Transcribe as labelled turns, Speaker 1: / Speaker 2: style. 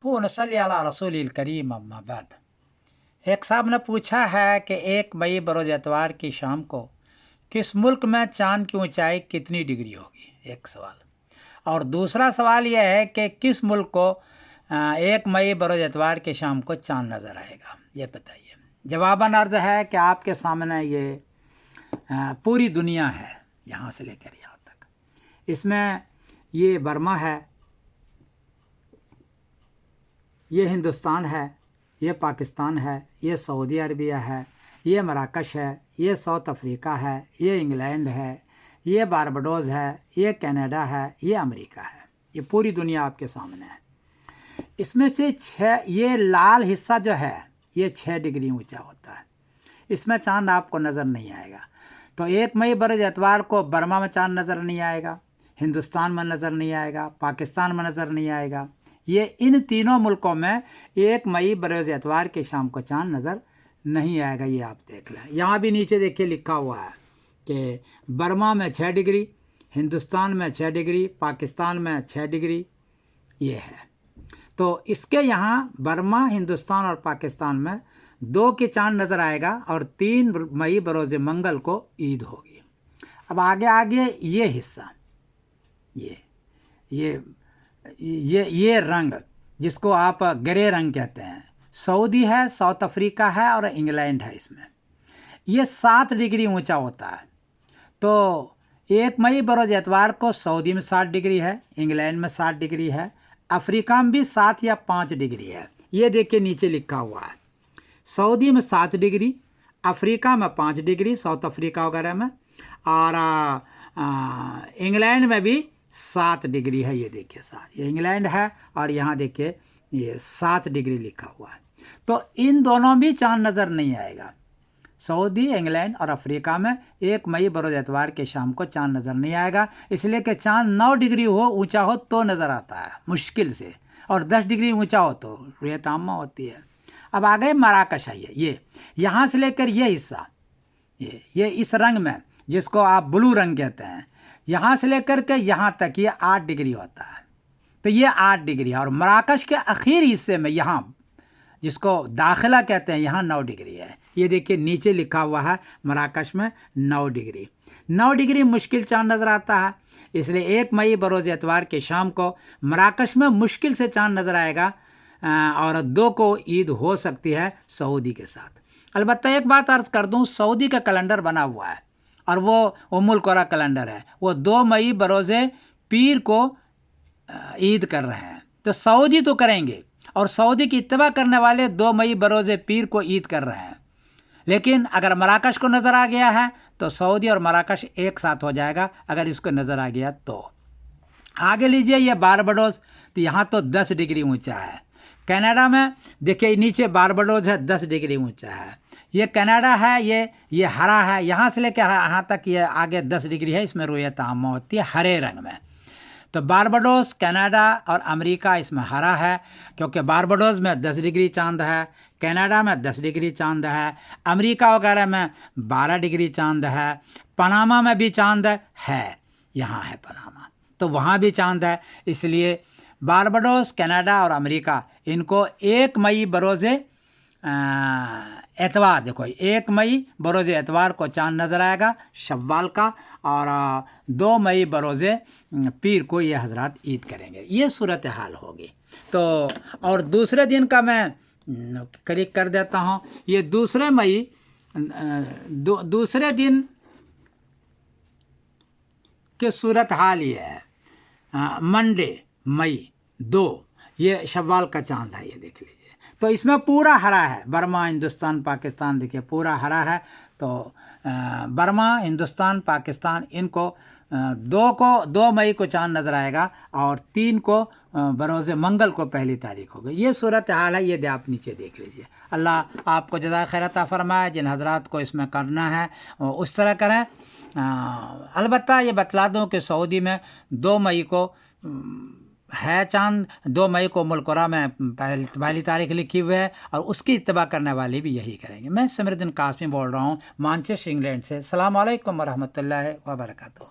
Speaker 1: वो नसली अला रसूलिल करीम अम्मा बाद। एक साहब ने पूछा है कि 1 मई बरोज़ एतवार की शाम को किस मुल्क में चांद की ऊंचाई कितनी डिग्री होगी, एक सवाल। और दूसरा सवाल यह है कि किस मुल्क को 1 मई बरोज़ एतवार की शाम को चांद नज़र आएगा, ये बताइए। जवाबन अर्ज़ है कि आपके सामने ये पूरी दुनिया है, यहाँ से लेकर यहाँ तक। इसमें ये बर्मा है, ये हिंदुस्तान है, ये पाकिस्तान है, ये सऊदी अरबिया है, ये मराकश है, ये साउथ अफ्रीका है, ये इंग्लैंड है, ये बारबाडोस है, ये कनाडा है, ये अमेरिका है। ये पूरी दुनिया आपके सामने है। इसमें से 6, ये लाल हिस्सा जो है ये 6 डिग्री ऊंचा होता है। इसमें चांद आपको नज़र नहीं आएगा। तो 1 मई बरोज़ एतवार को बर्मा में चांद नज़र नहीं आएगा, हिंदुस्तान में नज़र नहीं आएगा, पाकिस्तान में नज़र नहीं आएगा। ये इन तीनों मुल्कों में 1 मई बरोज़ एतवार की शाम को चांद नज़र नहीं आएगा। ये आप देख लें। यहाँ भी नीचे देखिए लिखा हुआ है कि बर्मा में 6 डिग्री, हिंदुस्तान में 6 डिग्री, पाकिस्तान में 6 डिग्री ये है। तो इसके यहाँ बर्मा, हिंदुस्तान और पाकिस्तान में 2 के चांद नज़र आएगा और 3 मई बरोज़ मंगल को ईद होगी। अब आगे ये हिस्सा, ये रंग जिसको आप ग्रे रंग कहते हैं, सऊदी है, साउथ अफ्रीका है और इंग्लैंड है। इसमें ये 7 डिग्री ऊंचा होता है। तो 1 मई बरोज़ एतवार को सऊदी में 7 डिग्री है, इंग्लैंड में 7 डिग्री है, अफ्रीका में भी 7 या 5 डिग्री है। ये देखिए नीचे लिखा हुआ है, सऊदी में 7 डिग्री, अफ्रीका में 5 डिग्री, साउथ अफ्रीका वगैरह में, और इंग्लैंड में भी 7 डिग्री है। ये देखिए 7, ये इंग्लैंड है और यहाँ देखिए ये 7 डिग्री लिखा हुआ है। तो इन दोनों भी चांद नज़र नहीं आएगा। सऊदी, इंग्लैंड और अफ्रीका में 1 मई बरोज़ एतवार के शाम को चांद नज़र नहीं आएगा, इसलिए कि चांद 9 डिग्री ऊंचा हो तो नज़र आता है मुश्किल से, और 10 डिग्री ऊंचा हो तो रुयत आमा होती है। अब आ गए मराकश है, ये यहाँ से लेकर ये हिस्सा, ये इस रंग में जिसको आप ब्लू रंग कहते हैं, यहाँ से लेकर के यहाँ तक ये 8 डिग्री होता है। तो ये 8 डिग्री है। और मराकश के आखिरी हिस्से में यहाँ जिसको दाखिला कहते हैं, यहाँ 9 डिग्री है। ये देखिए नीचे लिखा हुआ है मराकश में 9 डिग्री। 9 डिग्री मुश्किल चांद नज़र आता है, इसलिए 1 मई बरोज़ एतवार के शाम को मराकश में मुश्किल से चांद नज़र आएगा और 2 को ईद हो सकती है सऊदी के साथ। अलबत्ता एक बात अर्ज़ कर दूँ, सऊदी का कैलेंडर बना हुआ है और वो उम्मुल कुरा कैलेंडर है, वो 2 मई बरोज़ पीर को ईद कर रहे हैं। तो सऊदी तो करेंगे और सऊदी की इत्तबा करने वाले 2 मई बरोज़ पीर को ईद कर रहे हैं। लेकिन अगर मराकश को नज़र आ गया है तो सऊदी और मराकश एक साथ हो जाएगा, अगर इसको नज़र आ गया तो। आगे लीजिए ये बारबाडोस, तो यहाँ तो 10 डिग्री ऊंचा है। कनाडा में देखिए नीचे बारबाडोस है, 10 डिग्री ऊंचा है। ये कनाडा है, ये हरा है, यहाँ से लेकर यहाँ तक ये आगे 10 डिग्री है। इसमें रुयत आमा होती है हरे रंग में। तो बारबाडोस, कनाडा और अमेरिका इसमें हरा है, क्योंकि बारबाडोस में 10 डिग्री चांद है, कनाडा में 10 डिग्री चांद है, अमेरिका वगैरह में 12 डिग्री चांद है, पनामा में भी चांद है, यहाँ है पनामा, तो वहाँ भी चांद है। इसलिए बारबाडोस, कनाडा और अमेरिका, इनको 1 मई बरोज़ एतवार, देखो 1 मई बरोज़ एतवार को चांद नज़र आएगा शव्वाल का, और 2 मई बरोज़ पीर को ये हजरात ईद करेंगे। ये सूरत हाल होगी। तो और दूसरे दिन का मैं क्लिक कर देता हूँ। ये दूसरे मई दूसरे दिन के सूरत हाल ये है, मंडे मई 2, ये शव्वाल का चांद है, ये देख लीजिए। तो इसमें पूरा हरा है, बर्मा, हिंदुस्तान, पाकिस्तान, देखिए पूरा हरा है। तो बर्मा, हिंदुस्तान, पाकिस्तान, इनको 2 मई को चांद नज़र आएगा और 3 को बरोज़ मंगल को पहली तारीख होगी। ये सूरत हाल है, ये आप नीचे देख लीजिए। अल्लाह आपको जज़ाए खैर अता फरमाए। जिन हजरात को इसमें करना है उस तरह करें। अलबत्ता ये बतला दूँ कि सऊदी में 2 मई को है चांद, 2 मई को उम्मुल कुरा में पहली तारीख लिखी हुई है, और उसकी इत्तबा करने वाले भी यही करेंगे। मैं समीरुद्दीन कासमी बोल रहा हूँ, मानचेस्टर, इंग्लैंड से। अस्सलामु अलैकुम वरहमतुल्लाहि वबरकातुहू।